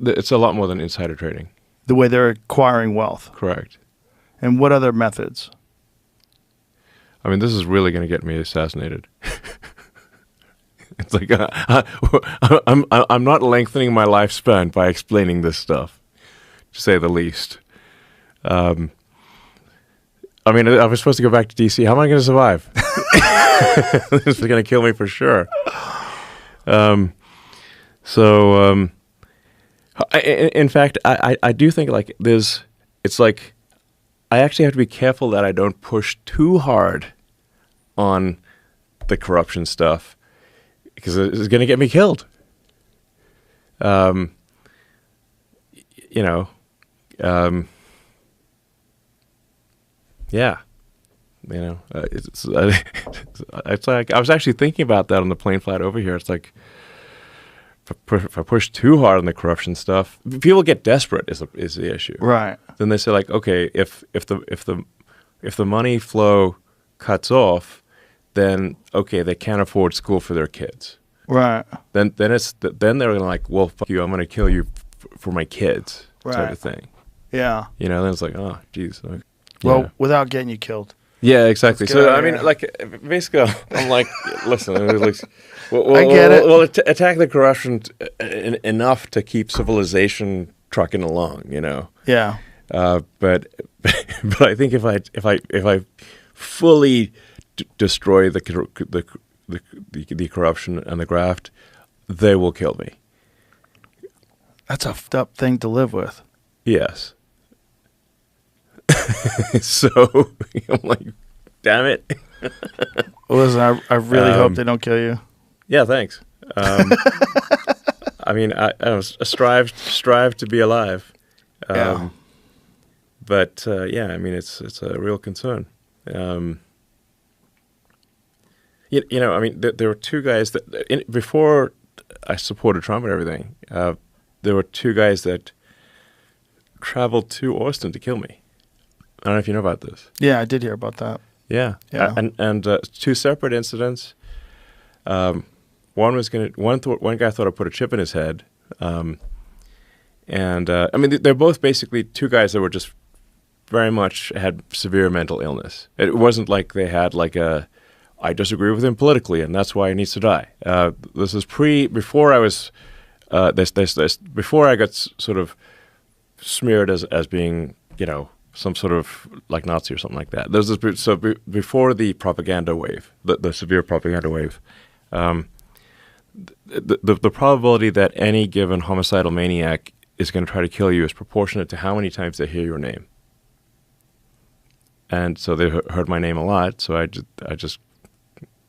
It's a lot more than insider trading. The way they're acquiring wealth. Correct. And what other methods? I mean, this is really going to get me assassinated. It's like I'm not lengthening my lifespan by explaining this stuff, to say the least. I mean, I was supposed to go back to DC. How am I going to survive? This is going to kill me for sure. In fact, I do think like it's like I actually have to be careful that I don't push too hard on the corruption stuff because it's going to get me killed. Yeah. It's like I was actually thinking about that on the plane flight over here. It's like if I push too hard on the corruption stuff, people get desperate. Is the issue, right? Then they say like, okay, if the money flow cuts off, then okay, they can't afford school for their kids, right? Then they're like, well, fuck you, I'm going to kill you for my kids, right. Type of thing. Yeah. Then it's like, oh, geez. Well, without getting you killed. Yeah, exactly. So I mean, like, basically, I'm like, listen, I get it. We'll attack the corruption enough to keep civilization trucking along, Yeah. But I think if I fully destroy the corruption and the graft, they will kill me. That's a f***ed up thing to live with. Yes. So I'm like, damn it. Listen, I really hope they don't kill you. Yeah, thanks. I mean, I strive to be alive. Yeah. But yeah, I mean, it's a real concern. I mean, there were two guys that before I supported Trump and everything. There were two guys that traveled to Austin to kill me. I don't know if you know about this. Yeah, I did hear about that. Yeah. And two separate incidents. One guy thought I put a chip in his head. I mean, they're both basically two guys that were just very much had severe mental illness. It wasn't like they had like I disagree with him politically and that's why he needs to die. This is before I was, before I got sort of smeared as being, some sort of like Nazi or something like that. Before the propaganda wave, the severe propaganda wave, the probability that any given homicidal maniac is going to try to kill you is proportionate to how many times they hear your name. And so they heard my name a lot, so I just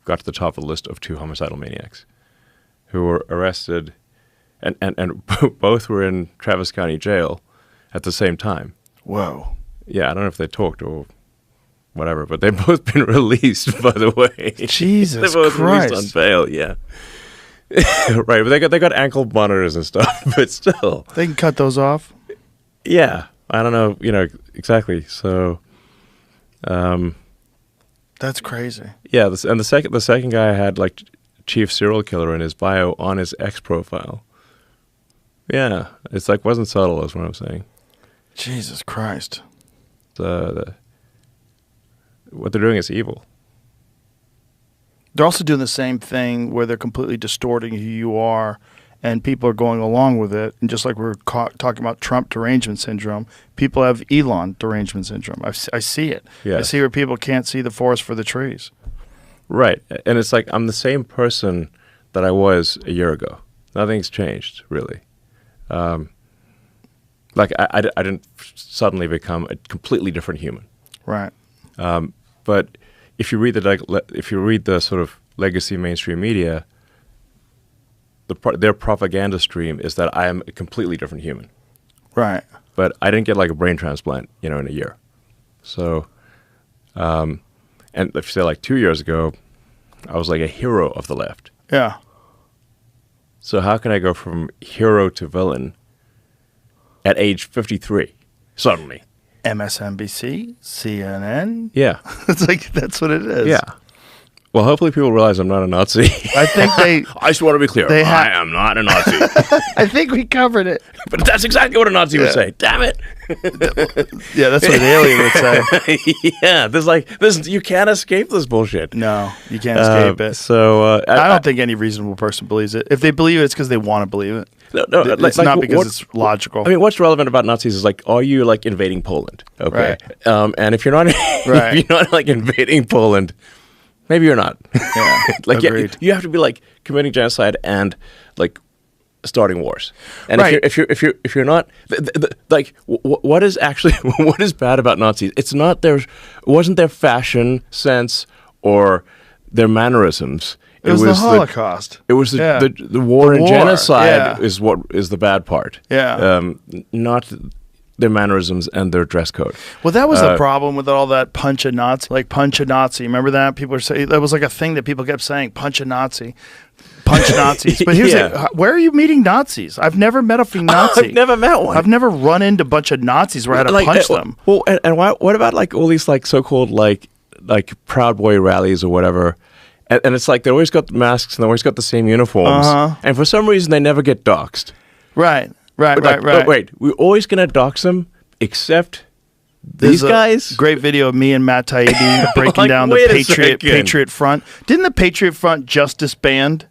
got to the top of the list of two homicidal maniacs who were arrested, and both were in Travis County Jail at the same time. Whoa. Yeah, I don't know if they talked or whatever, but they've both been released, by the way. Jesus They're both Christ. released on bail, yeah. Right, but they got ankle monitors and stuff, but still. They can cut those off? Yeah, I don't know, exactly. So that's crazy. Yeah, and the second guy had like chief serial killer in his bio on his X profile. Yeah, it's like wasn't subtle is what I'm saying. Jesus Christ. What they're doing is evil. They're also doing the same thing where they're completely distorting who you are, and people are going along with it. And just like we're talking about Trump derangement syndrome, people have Elon derangement syndrome. I see it. Yes. I see where people can't see the forest for the trees. Right. And it's like I'm the same person that I was a year ago. Nothing's changed, really. Like I didn't suddenly become a completely different human. Right. But if you read the sort of legacy mainstream media, their propaganda stream is that I am a completely different human. Right. But I didn't get like a brain transplant, in a year. So, and if you say like 2 years ago, I was like a hero of the left. Yeah. So how can I go from hero to villain at age 53 suddenly? MSNBC, CNN. Yeah. It's like, that's what it is. Yeah. Well, hopefully people realize I'm not a Nazi. I think they. I just want to be clear. I am not a Nazi. I think we covered it. But that's exactly what a Nazi would say. Damn it. Yeah, that's what an alien would say. Yeah, you can't escape this bullshit. No, you can't escape it. So I don't think any reasonable person believes it. If they believe it, it's because they want to believe it. No, it's not because it's logical. I mean, what's relevant about Nazis is like, are you like invading Poland? Okay, Right. And if you're not, Right. if you're not like invading Poland, maybe you're not. Yeah, Like agreed. you have to be like committing genocide and like starting wars. And Right. if you're not like what is actually what is bad about Nazis? It's not it wasn't their fashion sense or their mannerisms. It was the Holocaust. It was Yeah. the war and war, genocide yeah. is what is the bad part. Yeah. Not their mannerisms and their dress code. Well, that was the problem with all that punch a Nazi. Like, punch a Nazi. Remember that? People were saying, that was like a thing that people kept saying, punch a Nazi. Punch Nazis. But here's Yeah. where are you meeting Nazis? I've never met a Nazi. I've never met one. I've never run into a bunch of Nazis where I had to punch them. Well, and what about like all these like so-called like Proud Boy rallies or whatever? And it's like they always got the masks and they always got the same uniforms. Uh-huh. And for some reason they never get doxxed. Right. Like, oh, wait, we're always going to dox them except these There's guys? a great video of me and Matt Taibbi breaking Like, down the wait a second. Patriot Front. Didn't the Patriot Front just disband?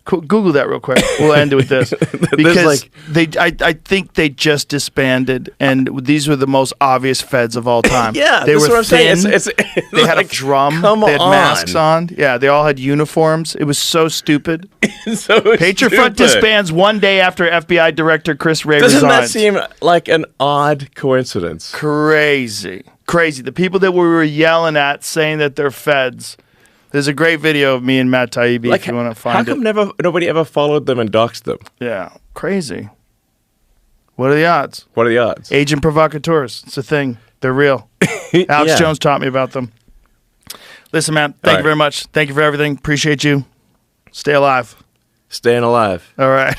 Google that real quick. We'll end it with this because I think they just disbanded, and these were the most obvious feds of all time. Yeah, they that's were what I'm thin. saying. They had a drum. They had masks on. Yeah, they all had uniforms. It was so stupid. So Patriot Front disbands one day after FBI Director Chris Wray Doesn't resigns. that seem like an odd coincidence? Crazy. The people that we were yelling at saying that they're feds. There's a great video of me and Matt Taibbi if you want to find how come it. nobody ever followed them and doxed them? Yeah, crazy. What are the odds? What are the odds? Agent provocateurs. It's a thing. They're real. Alex Yeah. Jones taught me about them. Listen, man, thank you very much. Thank you for everything. Appreciate you. Stay alive. Staying alive. All right.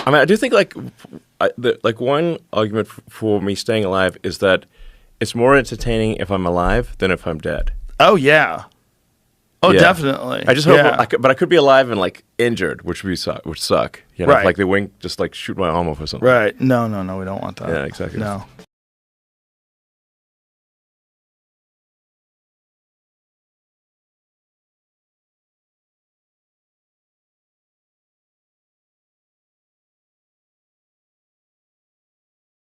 I mean, I do think like one argument for me staying alive is that it's more entertaining if I'm alive than if I'm dead. Oh, yeah. Oh, Yeah. definitely. I just hope, but I could be alive and like injured, which would suck. You know, Right. like the wing just like shoot my arm off or something. Right. No, we don't want that. Yeah, exactly. No.